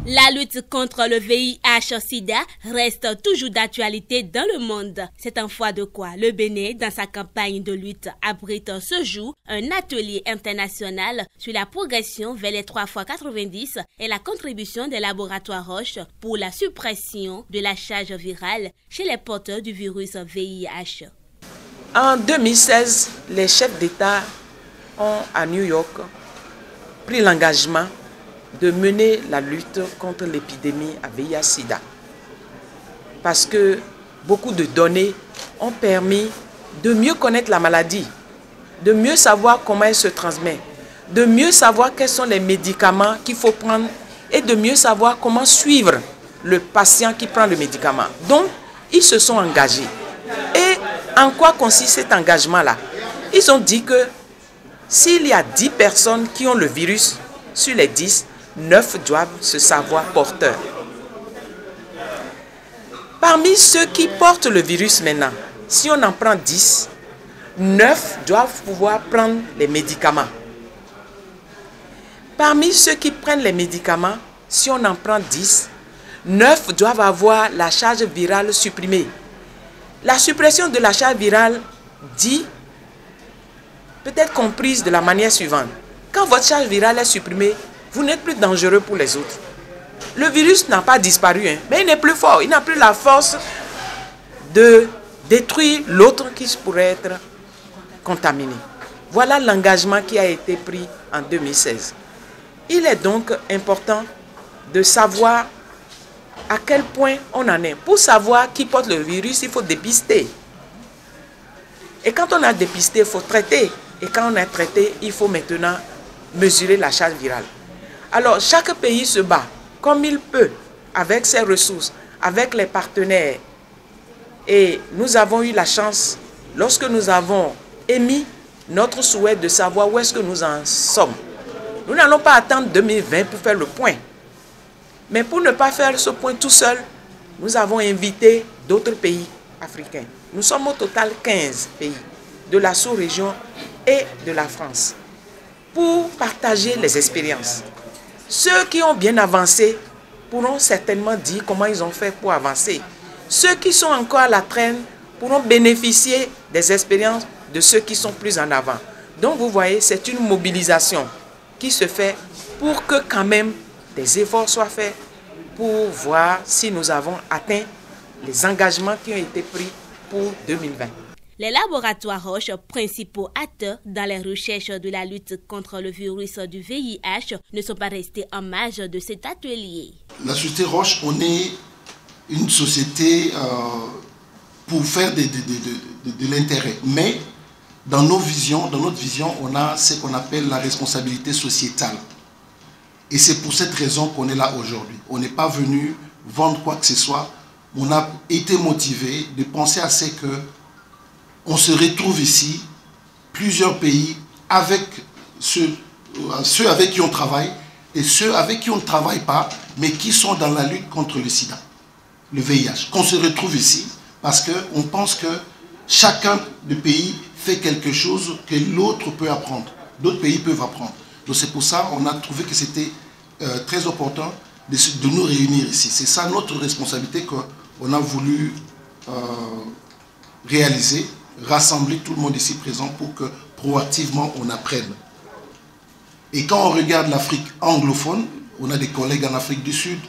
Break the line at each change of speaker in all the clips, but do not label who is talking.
La lutte contre le VIH-Sida reste toujours d'actualité dans le monde. C'est en foi de quoi le Bénin, dans sa campagne de lutte, abrite ce jour un atelier international sur la progression vers les 3x90 et la contribution des laboratoires Roche pour la suppression de la charge virale chez les porteurs du virus VIH.
En 2016, les chefs d'État ont, à New York, pris l'engagement de mener la lutte contre l'épidémie à VIH-Sida. Parce que beaucoup de données ont permis de mieux connaître la maladie, de mieux savoir comment elle se transmet, de mieux savoir quels sont les médicaments qu'il faut prendre et de mieux savoir comment suivre le patient qui prend le médicament. Donc, ils se sont engagés. Et en quoi consiste cet engagement-là? Ils ont dit que s'il y a 10 personnes qui ont le virus, sur les 10, 9 doivent se savoir porteurs. Parmi ceux qui portent le virus maintenant, si on en prend 10, 9 doivent pouvoir prendre les médicaments. Parmi ceux qui prennent les médicaments, si on en prend 10, 9 doivent avoir la charge virale supprimée. La suppression de la charge virale dit, peut-être comprise de la manière suivante. Quand votre charge virale est supprimée, vous n'êtes plus dangereux pour les autres. Le virus n'a pas disparu, mais il n'est plus fort. Il n'a plus la force de détruire l'autre qui pourrait être contaminé. Voilà l'engagement qui a été pris en 2016. Il est donc important de savoir à quel point on en est. Pour savoir qui porte le virus, il faut dépister. Et quand on a dépisté, il faut traiter. Et quand on a traité, il faut maintenant mesurer la charge virale. Alors, chaque pays se bat comme il peut, avec ses ressources, avec les partenaires. Et nous avons eu la chance, lorsque nous avons émis notre souhait de savoir où est-ce que nous en sommes. Nous n'allons pas attendre 2020 pour faire le point. Mais pour ne pas faire ce point tout seul, nous avons invité d'autres pays africains. Nous sommes au total 15 pays de la sous-région et de la France pour partager les expériences. Ceux qui ont bien avancé pourront certainement dire comment ils ont fait pour avancer. Ceux qui sont encore à la traîne pourront bénéficier des expériences de ceux qui sont plus en avant. Donc vous voyez, c'est une mobilisation qui se fait pour que quand même des efforts soient faits pour voir si nous avons atteint les engagements qui ont été pris pour 2020.
Les laboratoires Roche, principaux acteurs dans les recherches de la lutte contre le virus du VIH, ne sont pas restés en marge de cet atelier.
La société Roche, on est une société pour faire de l'intérêt. Mais dans notre vision, on a ce qu'on appelle la responsabilité sociétale. Et c'est pour cette raison qu'on est là aujourd'hui. On n'est pas venu vendre quoi que ce soit. On a été motivé de penser à ce que on se retrouve ici, plusieurs pays, avec ceux avec qui on travaille et ceux avec qui on ne travaille pas, mais qui sont dans la lutte contre le sida, le VIH. Qu'on se retrouve ici parce qu'on pense que chacun des pays fait quelque chose que l'autre peut apprendre. D'autres pays peuvent apprendre. Donc c'est pour ça qu'on a trouvé que c'était très important de nous réunir ici. C'est ça notre responsabilité qu'on a voulu réaliser, rassembler tout le monde ici présent pour que proactivement on apprenne. Et quand on regarde l'Afrique anglophone, on a des collègues en Afrique du Sud,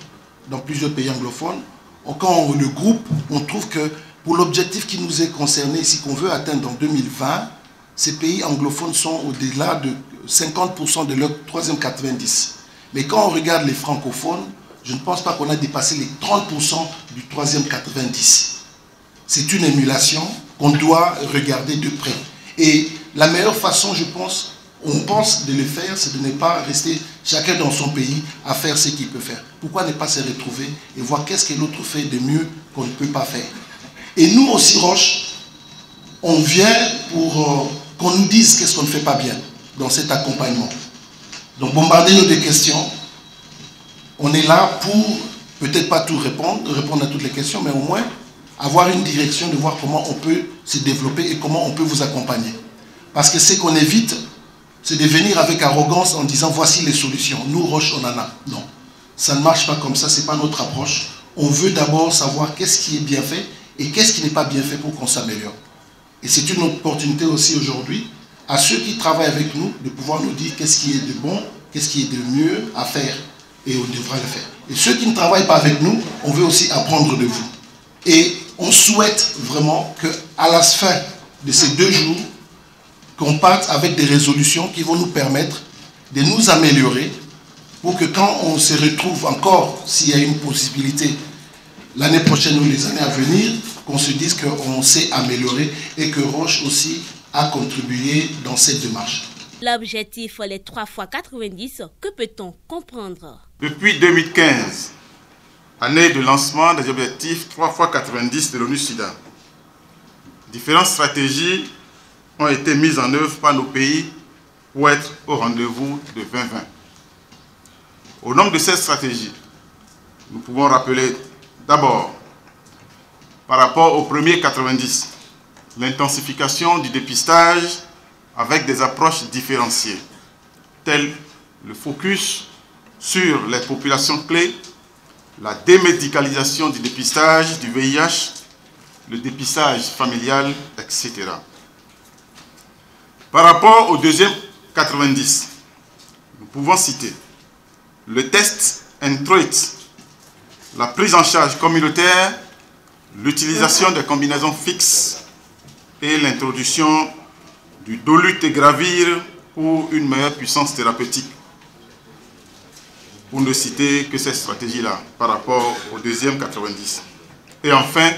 dans plusieurs pays anglophones, quand on le groupe, on trouve que pour l'objectif qui nous est concerné ici, qu'on veut atteindre en 2020, ces pays anglophones sont au-delà de 50% de leur troisième 90. Mais quand on regarde les francophones, je ne pense pas qu'on a dépassé les 30% du troisième 90. C'est une émulation qu'on doit regarder de près. Et la meilleure façon, on pense de le faire, c'est de ne pas rester chacun dans son pays à faire ce qu'il peut faire. Pourquoi ne pas se retrouver et voir qu'est-ce que l'autre fait de mieux qu'on ne peut pas faire. Et nous aussi, Roche, on vient pour qu'on nous dise qu'est-ce qu'on ne fait pas bien dans cet accompagnement. Donc bombardez-nous de questions. On est là pour, peut-être pas tout répondre à toutes les questions, mais au moins avoir une direction de voir comment on peut se développer et comment on peut vous accompagner. Parce que ce qu'on évite, c'est de venir avec arrogance en disant voici les solutions. Nous, Roche, on en a. Non, ça ne marche pas comme ça, ce n'est pas notre approche. On veut d'abord savoir qu'est-ce qui est bien fait et qu'est-ce qui n'est pas bien fait pour qu'on s'améliore. Et c'est une opportunité aussi aujourd'hui à ceux qui travaillent avec nous de pouvoir nous dire qu'est-ce qui est de bon, qu'est-ce qui est de mieux à faire et on devra le faire. Et ceux qui ne travaillent pas avec nous, on veut aussi apprendre de vous. Et on souhaite vraiment qu'à la fin de ces 2 jours, qu'on parte avec des résolutions qui vont nous permettre de nous améliorer pour que quand on se retrouve encore, s'il y a une possibilité, l'année prochaine ou les années à venir, qu'on se dise qu'on s'est amélioré et que Roche aussi a contribué dans cette démarche.
L'objectif, les 3 fois 90, que peut-on comprendre?
Depuis 2015, année de lancement des objectifs 3 fois 90 de l'ONU-SIDA, différentes stratégies ont été mises en œuvre par nos pays pour être au rendez-vous de 2020. Au nombre de ces stratégies, nous pouvons rappeler d'abord, par rapport au premier 90, l'intensification du dépistage avec des approches différenciées, telles le focus sur les populations clés, la démédicalisation du dépistage du VIH, le dépistage familial, etc. Par rapport au deuxième 90, nous pouvons citer le test and treat, la prise en charge communautaire, l'utilisation des combinaisons fixes et l'introduction du dolutegravir pour une meilleure puissance thérapeutique. Pour ne citer que ces stratégies-là par rapport au deuxième 90. Et enfin,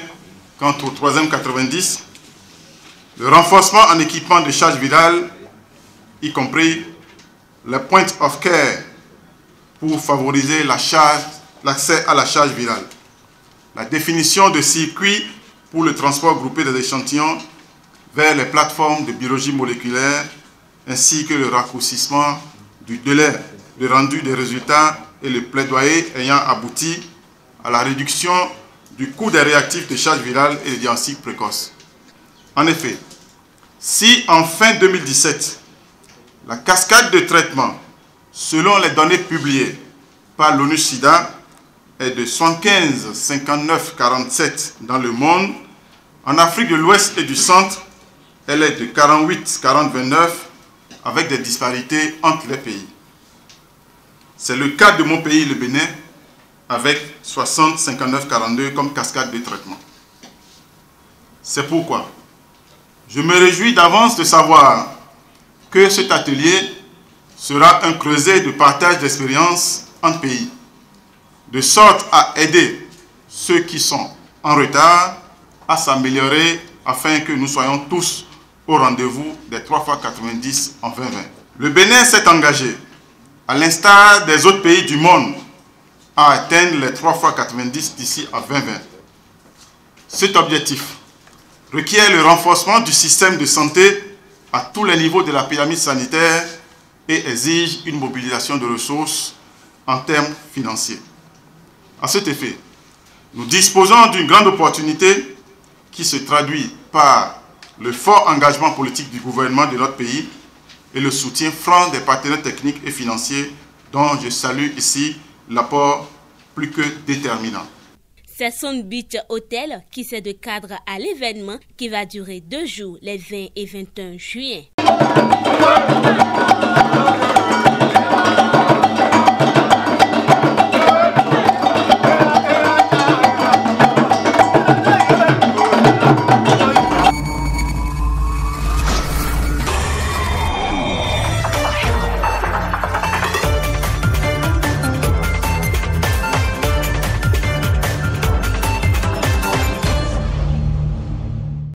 quant au troisième 90, le renforcement en équipement de charge virale, y compris le point of care pour favoriser l'accès à la charge virale, la définition de circuits pour le transport groupé des échantillons vers les plateformes de biologie moléculaire, ainsi que le raccourcissement du délai de rendu des résultats et le plaidoyer ayant abouti à la réduction du coût des réactifs de charge virale et de diagnostic précoce. En effet, si en fin 2017, la cascade de traitement, selon les données publiées par l'ONU-SIDA, est de 75, 59, 47 dans le monde, en Afrique de l'Ouest et du Centre, elle est de 48, 40, 29, avec des disparités entre les pays. C'est le cas de mon pays, le Bénin, avec 60, 59, 42 comme cascade de traitement. C'est pourquoi je me réjouis d'avance de savoir que cet atelier sera un creuset de partage d'expériences entre pays, de sorte à aider ceux qui sont en retard à s'améliorer afin que nous soyons tous au rendez-vous des 3 fois 90 en 2020. Le Bénin s'est engagé, à l'instar des autres pays du monde, à atteindre les 3 fois 90 d'ici à 2020. Cet objectif requiert le renforcement du système de santé à tous les niveaux de la pyramide sanitaire et exige une mobilisation de ressources en termes financiers. À cet effet, nous disposons d'une grande opportunité qui se traduit par le fort engagement politique du gouvernement de notre pays et le soutien franc des partenaires techniques et financiers dont je salue ici l'apport plus que déterminant.
C'est Sun Beach Hotel qui sert de cadre à l'événement qui va durer 2 jours, les 20 et 21 juin.